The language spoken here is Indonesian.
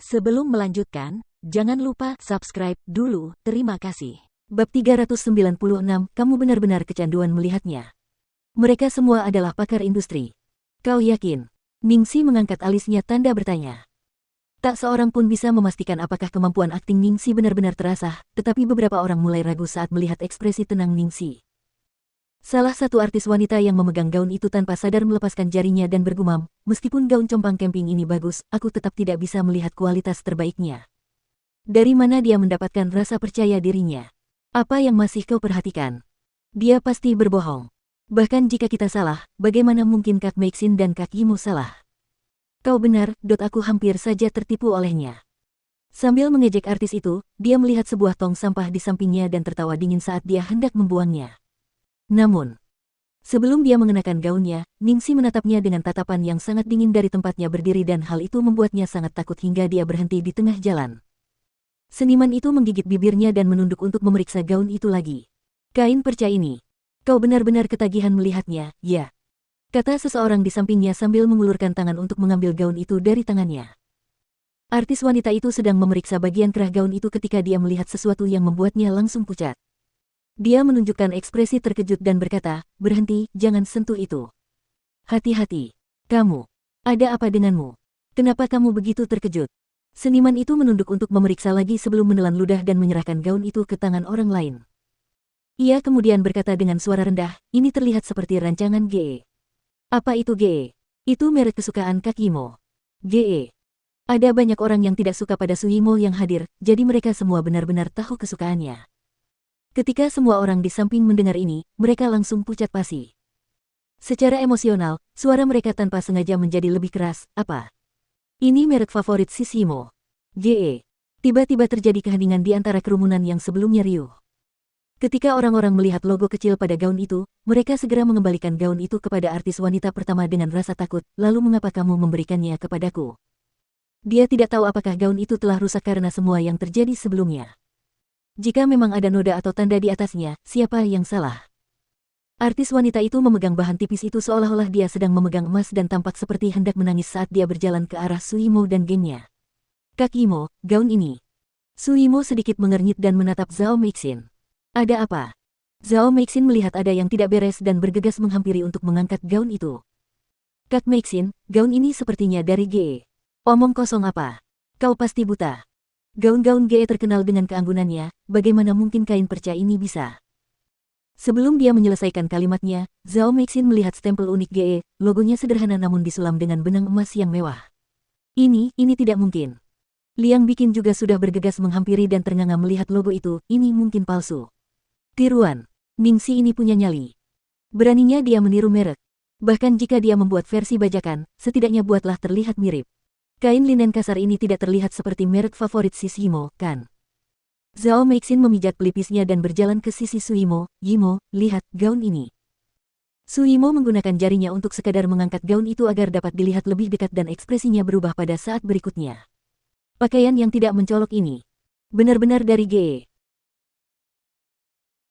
Sebelum melanjutkan, jangan lupa subscribe dulu, terima kasih. Bab 396, kamu benar-benar kecanduan melihatnya. Mereka semua adalah pakar industri. Kau yakin? Ningxi mengangkat alisnya tanda bertanya. Tak seorang pun bisa memastikan apakah kemampuan akting Ningxi benar-benar terasah, tetapi beberapa orang mulai ragu saat melihat ekspresi tenang Ningxi. Salah satu artis wanita yang memegang gaun itu tanpa sadar melepaskan jarinya dan bergumam, meskipun gaun compang camping ini bagus, aku tetap tidak bisa melihat kualitas terbaiknya. Dari mana dia mendapatkan rasa percaya dirinya? Apa yang masih kau perhatikan? Dia pasti berbohong. Bahkan jika kita salah, bagaimana mungkin Kak Maxine dan Kak Yimo salah? Kau benar, aku hampir saja tertipu olehnya. Sambil mengejek artis itu, dia melihat sebuah tong sampah di sampingnya dan tertawa dingin saat dia hendak membuangnya. Namun, sebelum dia mengenakan gaunnya, Ningxi menatapnya dengan tatapan yang sangat dingin dari tempatnya berdiri dan hal itu membuatnya sangat takut hingga dia berhenti di tengah jalan. Seniman itu menggigit bibirnya dan menunduk untuk memeriksa gaun itu lagi. Kain perca ini. Kau benar-benar ketagihan melihatnya, ya? Kata seseorang di sampingnya sambil mengulurkan tangan untuk mengambil gaun itu dari tangannya. Artis wanita itu sedang memeriksa bagian kerah gaun itu ketika dia melihat sesuatu yang membuatnya langsung pucat. Dia menunjukkan ekspresi terkejut dan berkata, "Berhenti, jangan sentuh itu. Hati-hati. Kamu. Ada apa denganmu? Kenapa kamu begitu terkejut?" Seniman itu menunduk untuk memeriksa lagi sebelum menelan ludah dan menyerahkan gaun itu ke tangan orang lain. Ia kemudian berkata dengan suara rendah, "Ini terlihat seperti rancangan GE." "Apa itu GE?" "Itu merek kesukaan Kak Yimo." "GE." Ada banyak orang yang tidak suka pada Suimo yang hadir, jadi mereka semua benar-benar tahu kesukaannya. Ketika semua orang di samping mendengar ini, mereka langsung pucat pasi. Secara emosional, suara mereka tanpa sengaja menjadi lebih keras. "Apa? Ini merek favorit si Simo. GE." Tiba-tiba terjadi keheningan di antara kerumunan yang sebelumnya riuh. Ketika orang-orang melihat logo kecil pada gaun itu, mereka segera mengembalikan gaun itu kepada artis wanita pertama dengan rasa takut. "Lalu mengapa kamu memberikannya kepadaku?" Dia tidak tahu apakah gaun itu telah rusak karena semua yang terjadi sebelumnya. Jika memang ada noda atau tanda di atasnya, siapa yang salah? Artis wanita itu memegang bahan tipis itu seolah-olah dia sedang memegang emas dan tampak seperti hendak menangis saat dia berjalan ke arah Suimo dan gengnya. "Kak Yimo, gaun ini." Suimo sedikit mengernyit dan menatap Zhao Meixin. "Ada apa?" Zhao Meixin melihat ada yang tidak beres dan bergegas menghampiri untuk mengangkat gaun itu. "Kak Meixin, gaun ini sepertinya dari GE." "Omong kosong apa? Kau pasti buta. Gaun-gaun GE terkenal dengan keanggunannya, bagaimana mungkin kain perca ini bisa?" Sebelum dia menyelesaikan kalimatnya, Zhao Meixin melihat stempel unik GE, logonya sederhana namun disulam dengan benang emas yang mewah. Ini tidak mungkin." Liang Bikin juga sudah bergegas menghampiri dan ternganga melihat logo itu, ini mungkin palsu. Tiruan. Ningxi ini punya nyali. Beraninya dia meniru merek. Bahkan jika dia membuat versi bajakan, setidaknya buatlah terlihat mirip. Kain linen kasar ini tidak terlihat seperti merek favorit si Simo, kan? Zhao Meixin memijat pelipisnya dan berjalan ke sisi Suimo. "Yimo, lihat gaun ini." Suimo menggunakan jarinya untuk sekadar mengangkat gaun itu agar dapat dilihat lebih dekat dan ekspresinya berubah pada saat berikutnya. "Pakaian yang tidak mencolok ini. Benar-benar dari GE."